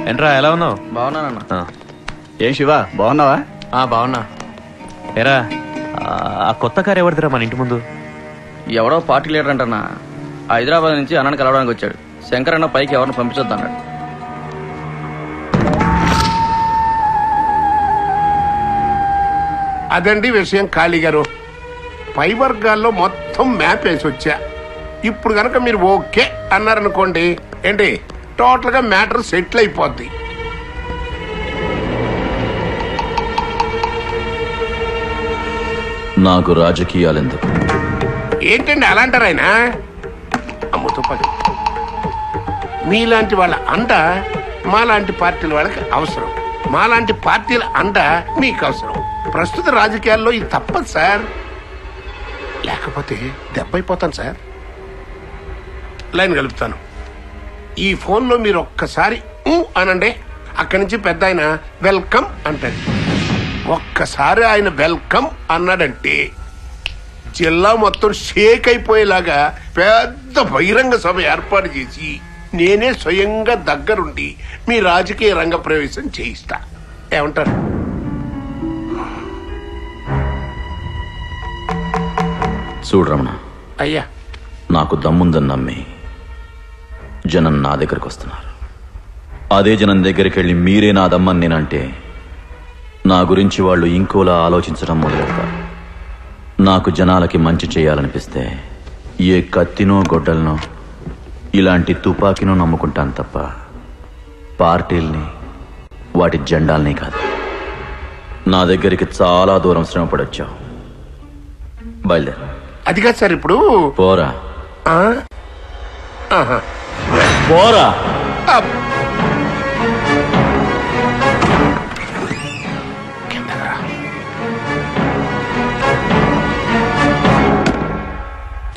ఏంట్రా ఎలా ఉన్నావు? బాగున్నానన్నా. ఏం శివ బాగున్నావా? బాగున్నా. ఏరా ఆ కొత్త కారు ఎవరిదిరా మన ఇంటి ముందు? ఎవడో పార్టీ లీడర్ అంటన్నా, హైదరాబాద్ నుంచి అన్నని కలవడానికి వచ్చాడు. శంకర్ అన్న పైకి ఎవరిని పంపించొద్దు అన్నాడు. అదండి విషయం. ఖాళీ గారు పై వర్గాల్లో మొత్తం మ్యాప్ వేసి వచ్చా. ఇప్పుడు కనుక మీరు ఓకే అన్నారనుకోండి, ఏంటి టోటల్ గా మ్యాటర్ సెటిల్ అయిపోద్ది. నాకు రాజకీయాలెందుకు? ఏంటండి అలా అంటారు ఆయన? అమ్ముతో పది మీలాంటి వాళ్ళ అండ మాలాంటి పార్టీల వాళ్ళకి అవసరం, మాలాంటి పార్టీల అండ మీకు అవసరం. ప్రస్తుత రాజకీయాల్లో ఇది తప్పదు సార్, లేకపోతే దెబ్బైపోతాను సార్. లైన్ కలుపుతాను. ఈ ఫోన్లో మీరు ఒక్కసారి అనండి, అక్కడి నుంచి పెద్ద ఆయన వెల్కమ్ అంటాడు. ఒక్కసారి ఆయన వెల్కమ్ అన్నాడంటే జిల్లా మొత్తం షేక్ అయిపోయేలాగా పెద్ద బహిరంగ సభ ఏర్పాటు చేసి నేనే స్వయంగా దగ్గరుండి మీ రాజకీయ రంగ ప్రవేశం చేయిస్తా. ఏమంటారు? చూడు రమణ, అయ్యా నాకు దమ్ముందని నమ్మి జనం నా దగ్గరకు వస్తున్నారు. అదే జనం దగ్గరికి వెళ్ళి మీరే నా దమ్మని నేనంటే నా గురించి వాళ్ళు ఇంకోలా ఆలోచించడం మొదలెడతారు. నాకు జనాలకి మంచి చేయాలనిపిస్తే ఏ కత్తినో గొడ్డలనో ఇలాంటి తుపాకీనో నమ్ముకుంటాను తప్ప పార్టీల్ని వాటి జెండాల్ని కాదు. నా దగ్గరికి చాలా దూరం శ్రమపడొచ్చావు, బయలుదేరు. అది కాదు సార్, ఇప్పుడు పోరా ఆహా. పోరా. అప్.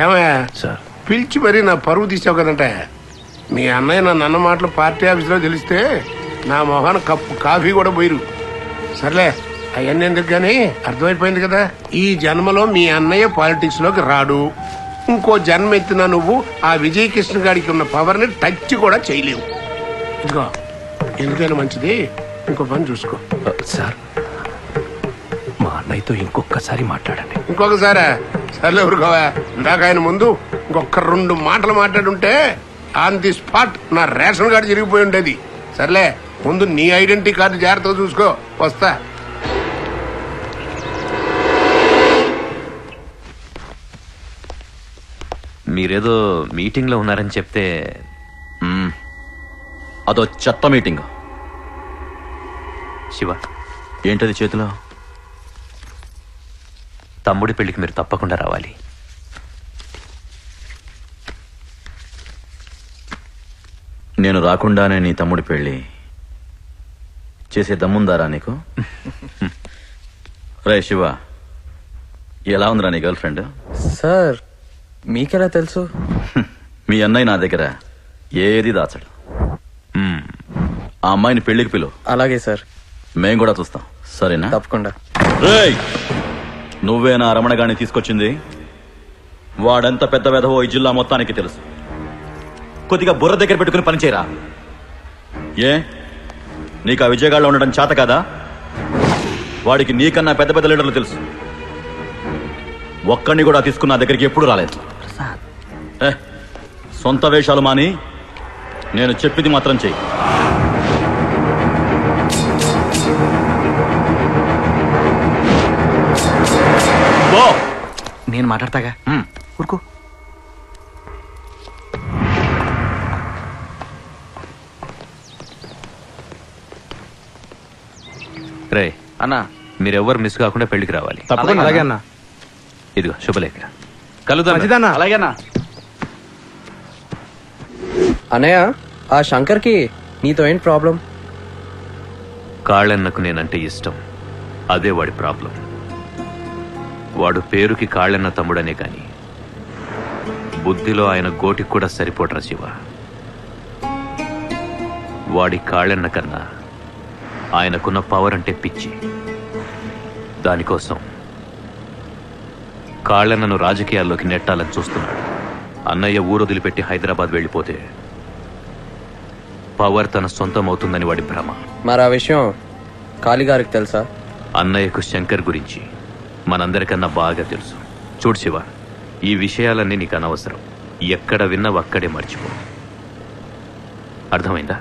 ఏమయ్యా సార్, పిలిచి మరీ నా పరువు తీసావు కదంటే. మీ అన్నయ్య నన్ను అన్న మాటలు పార్టీ ఆఫీసులో తెలిస్తే నా మొహాన కప్పు కాఫీ కూడా పోయిరు. సర్లే అవన్నీ ఎందుకు కానీ అర్థమైపోయింది కదా. ఈ జన్మలో మీ అన్నయ్య పాలిటిక్స్ లోకి రాడు. ఇంకో జన్మ ఎత్తినా నువ్వు ఆ విజయకృష్ణ గారికి ఉన్న పవర్ ని టచ్ కూడా చేయలేవు. ఇదిగో ఎందుకైనా మంచిది, ఇంకో పని చూసుకో. సార్ మా అన్నయ్యతో ఇంకొకసారి మాట్లాడండి. ఇంకొకసారా? సర్లే ఊరుకోవా. ఇందాక ఆయన ముందు ఇంకొక 2 మాటలు మాట్లాడుంటే ఆన్ ది స్పాట్ నా రేషన్ కార్డు జరిగిపోయి ఉండేది. సర్లే ముందు నీ ఐడెంటిటీ కార్డు జాగ్రత్తగా చూసుకో. వస్తా. మీరేదో మీటింగ్ లో ఉన్నారని చెప్తే అదో చెత్త మీటింగ్. శివ, ఏంటది చేతిలో? తమ్ముడి పెళ్లికి మీరు తప్పకుండా రావాలి. నేను రాకుండానే నీ తమ్ముడి పెళ్లి చేసే దమ్ముందారా నీకు? రే శివ, ఎలా ఉందిరా నీ గర్ల్ ఫ్రెండ్? సార్ మీకెలా తెలుసు? మీ అన్నయ్య నా దగ్గర ఏది దాచడు. ఆ అమ్మాయిని పెళ్లికి పిలువు. అలాగే సార్. మేం కూడా చూస్తాం, సరేనా? తప్పకుండా. రేయ్, నువ్వేనా రమణగాన్ని తీసుకొచ్చింది? వాడెంత పెద్ద వెధవో ఈ జిల్లా మొత్తానికి తెలుసు. కొద్దిగా బుర్ర దగ్గర పెట్టుకుని పనిచేయరా. ఏ నీకు ఆ విజయగాళ్ళు ఉండడం చేత కదా? వాడికి నీకన్నా పెద్ద పెద్ద లీడర్లు తెలుసు. ఒక్కడిని కూడా తీసుకున్న నా దగ్గరికి ఎప్పుడు రాలేదు. సొంత వేషాలు మాని నేను చెప్పింది మాత్రం చెయ్యి. నేను మాట్లాడతాగా, ఊరుకో. రే అన్నా, మీరెవ్వరు మిస్ కాకుండా పెళ్లికి రావాలి. తప్పకుండా. అలాగే అన్న. ఇదిగో శుభలేఖ. కలుద్దాం. అలాగేనా? అన్నయ్య, ఆ శంకర్కి నీతో ఏంటి ప్రాబ్లం? కాళ్ళన్నకు నేనంటే ఇష్టం, అదే వాడి ప్రాబ్లం. వాడు పేరుకి కాళ్ళన్న తమ్ముడనే కాని బుద్ధిలో ఆయన గోటికి కూడా సరిపోట్రా శివ. వాడి కాళ్ళన్న కన్నా ఆయనకున్న పవర్ అంటే పిచ్చి. దానికోసం కాళ్ళన్నను రాజకీయాల్లోకి నెట్టాలని చూస్తున్నాడు. అన్నయ్య ఊరొదిలిపెట్టి హైదరాబాద్ వెళ్ళిపోతే పవర్ తన సొంతం అవుతుందని వాడి భ్రమ. మరి ఆ విషయం కాళీగారికి తెలుసా? అన్నయ్యకు శంకర్ గురించి మనందరికన్నా బాగా తెలుసు. చూడు శివ, ఈ విషయాలన్నీ నీకు అనవసరం. ఎక్కడ విన్నావు అక్కడే మర్చిపో. అర్థమైందా?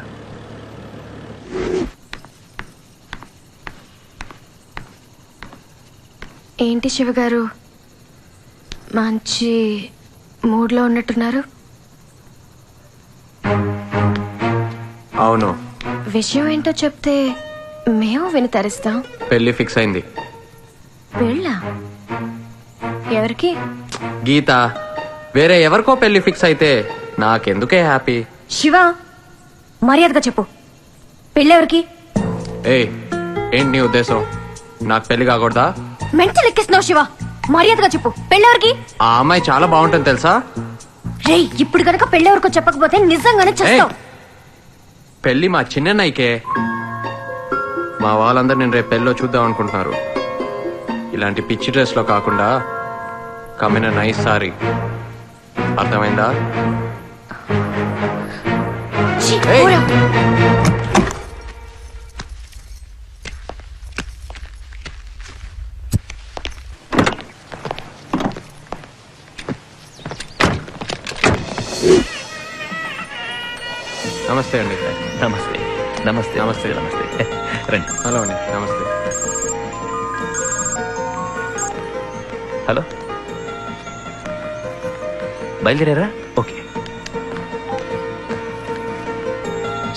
ఏంటి శివగారు, మంచి మూడ్లో ఉన్నట్టున్నారు? అవును, విషయం ఏంటో చెప్తే మేము విని తరిస్తాం. పెళ్లి ఫిక్స్ అయింది. పెళ్ళా? ఎవరికి? గీత, వేరే ఎవరికో పెళ్లి ఫిక్స్ అయితే నాకెందుకే హ్యాపీ. శివ, మర్యాదగా చెప్పు, పెళ్ళెవరికి? ఏయ్, ఏంటి నీ ఉద్దేశం? నాకు పెళ్లి కాకూడదా? మెంటల్ ఎక్కిస్తున్నావు శివ, మర్యాదగా చెప్పు, పెళ్ళెవరికి? ఆ అమ్మాయి చాలా బాగుంటుంది తెలుసా? రే, ఇప్పుడు గనక పెళ్ళెవరికో చెప్పకపోతే నిజంగానే చేస్తావు. పెళ్లి మా చిన్నన్నయ్యకే. మా వాళ్ళందరూ నేను రేపు పెళ్ళిలో చూద్దాం అనుకుంటున్నారు. ఇలాంటి పిచ్చి డ్రెస్ లో కాకుండా కమిన నైస్ సారీ. అర్థమైందా? ఛీ, ఏయ్. పోరా. నమస్తే అండి. నమస్తే నమస్తే నమస్తే. నమస్తే. రండి. హలో అండి. నమస్తే. హలో, బయలుదేరారా? ఓకే.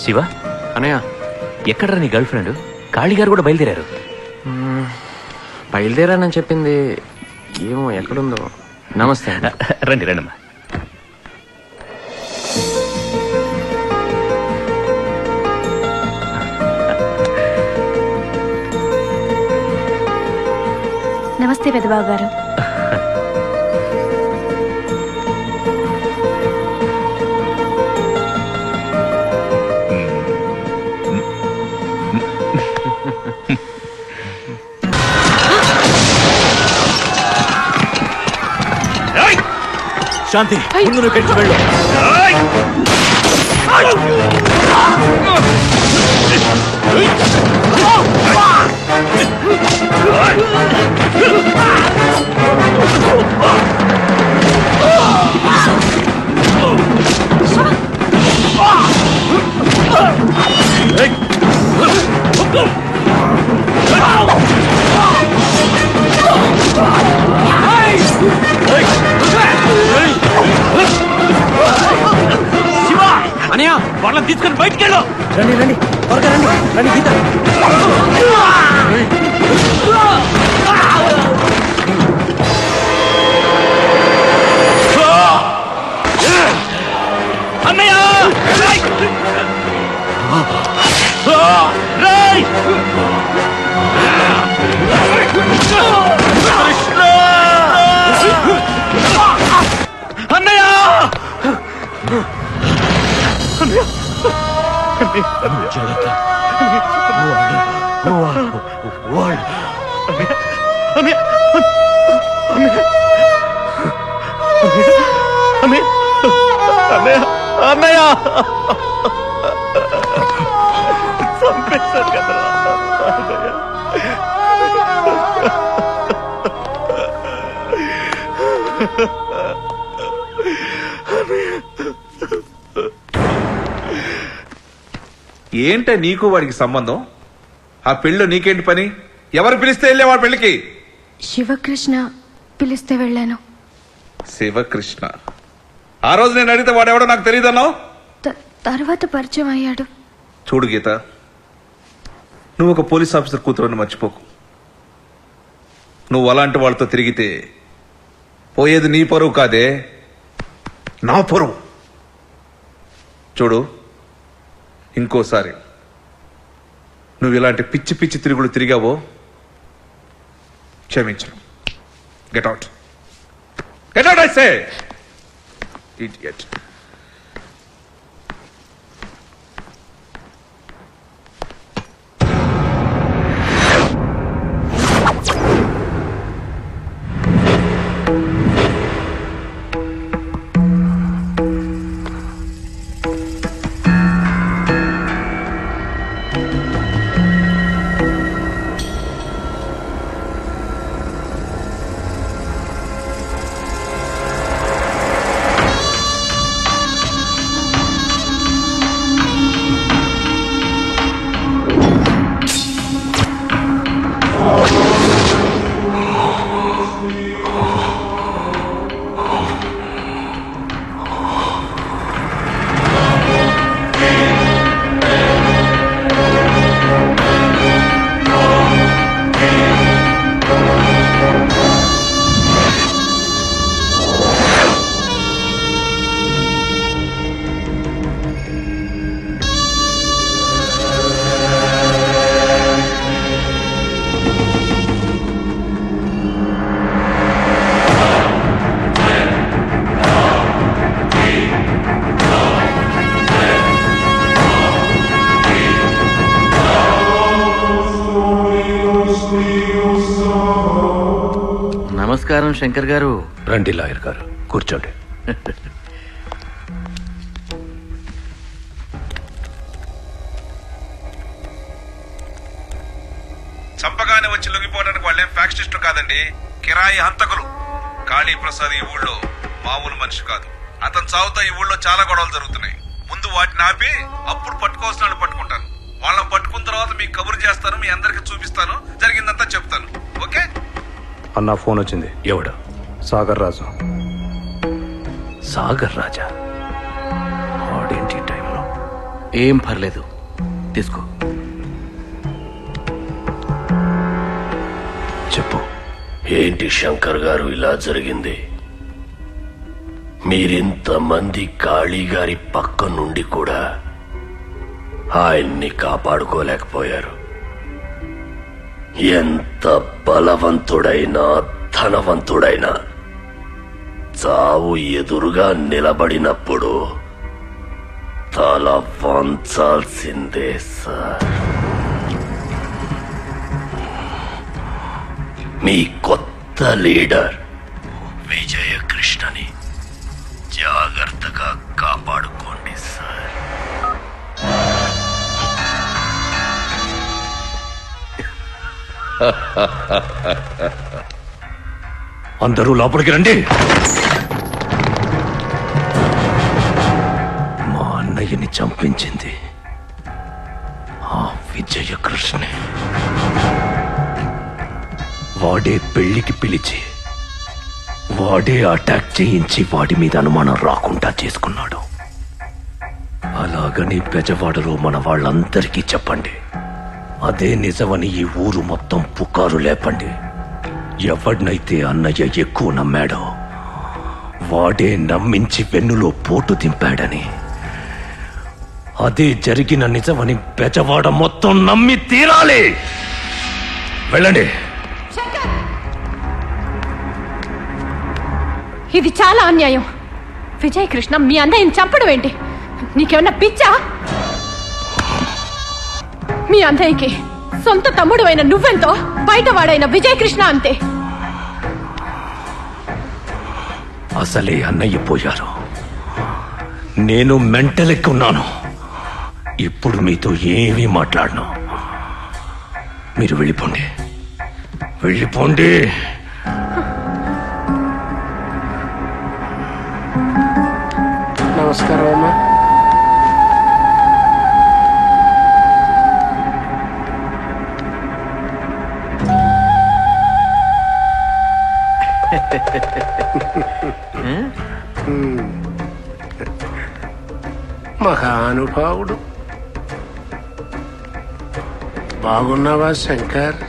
శివ, అనయ్య, ఎక్కడరా నీ గర్ల్ ఫ్రెండ్? కాళీగారు కూడా బయలుదేరారు. బయలుదేరానని చెప్పింది, ఏమో ఎక్కడుందో. నమస్తే అండి. రండి రండమ్మా. నమస్తే పెద్దబాబు గారు. శాంతి, ముందు నువ్వు కట్టి వెళ్ళు. అనయ్య, వాళ్ళని తీసుకొని బయటికి వెళ్ళు. రండి రండి, త్వరగా రండి. రండి గీత. అన్నయ్య! రేయ్! కృష్ణ! అన్నయ్య! అన్నయ్య! చంపేశారు కదా ఏంటే నీకు వాడికి సంబంధం? ఆ పెళ్ళి నీకేంటి పని? ఎవరు పిలిస్తే వెళ్ళే వాడి పెళ్ళికి? శివకృష్ణ పిలిస్తే వెళ్ళాను. శివకృష్ణ? ఆ రోజు నేను అడిగితే వాడెవడో నాకు తెలియదన్నావు. తర్వాత పరిచయం అయ్యాడు. చూడు గీత, నువ్వు ఒక పోలీస్ ఆఫీసర్ కూతురని మర్చిపోకు. నువ్వు అలాంటి వాళ్ళతో తిరిగితే పోయేది నీ పరువు కాదే, నా పరువు. చూడు, ఇంకోసారి నువ్వు ఇలాంటి పిచ్చి పిచ్చి తిరుగులు తిరిగావో క్షమించను. Get out. Get out I say. Idiot. నమస్కారం శంకర్ గారు. రండి లాయర్ గారు, కూర్చోండి. చంపగానే వచ్చి లొంగిపోవడానికి వాళ్ళేం ఫ్యాక్షనిస్టులు కాదండి, కిరాయి హంతకులు. కాళీ ప్రసాద్ ఈ ఊళ్ళో మామూలు మనిషి కాదు. అతను చావుతో ఈ ఊళ్ళో చాలా గొడవలు జరుగుతున్నాయి. ముందు వాటిని ఆపి అప్పుడు పట్టుకోవాల్సిన వాళ్ళు పట్టుకుంటాను. వాళ్ళని పట్టుకున్న తర్వాత మీకు కబురు చేస్తాను, మీ అందరికి చూపిస్తాను, జరిగిందంతా చెప్తాను. ఓకే? అన్న ఫోన్ వచ్చింది. ఎవడు? సాగర్ రాజు. సాగర్ రాజా? వాడేంటి ఈ టైంలో? ఏం పర్లేదు, తీసుకో. చెప్పు. ఏంటి శంకర్ గారు ఇలా జరిగింది? మీరింతమంది కాళీ గారి పక్క నుండి కూడా ఆయన్ని కాపాడుకోలేకపోయారు. ఎంత బలవంతుడైనా ధనవంతుడైనా చావు ఎదురుగా నిలబడినప్పుడు తల వంచాల్సిందే సార్. మీ కొత్త లీడర్ విజయకృష్ణని జాగ్రత్తగా కాపాడుకోండి సార్. అందరూ లోపలికి రండి. మా అన్నయ్యని చంపించింది ఆ విజయకృష్ణే. వాడే పెళ్లికి పిలిచి వాడే అటాక్ చేయించి వాడి మీద అనుమానం రాకుండా చేసుకున్నాడు. అలాగని బెజవాడలో మన వాళ్ళందరికీ చెప్పండి. అదే నిజమని ఈ ఊరు మొత్తం పుకారు లేపండి. ఎవడినైతే అన్నయ్య ఎక్కువ నమ్మాడో వాడే నమ్మించి వెన్నులో పోటు దింపాడని, అదే జరిగిన నిజమని బెజవాడ మొత్తం నమ్మి తీరాలి. వెళ్ళండి. ఇది చాలా అన్యాయం. విజయ్ కృష్ణ మీ అన్నయ్యని చంపడం ఏంటి? నీకేమన్నా పిచ్చా? మీ అన్నయ్యకి సొంత తమ్ముడు అయిన నువ్వెంతో, బయటవాడైన విజయ్ కృష్ణ అంతే. అసలే అన్నయ్య పోయారు, నేను మెంటలెక్కున్నాను. ఇప్పుడు మీతో ఏమీ మాట్లాడను. మీరు వెళ్ళిపోండి, వెళ్ళిపోండి. నమస్కారం అమ్మా. మహానుభావుడు. బాగున్నావా శంకర్?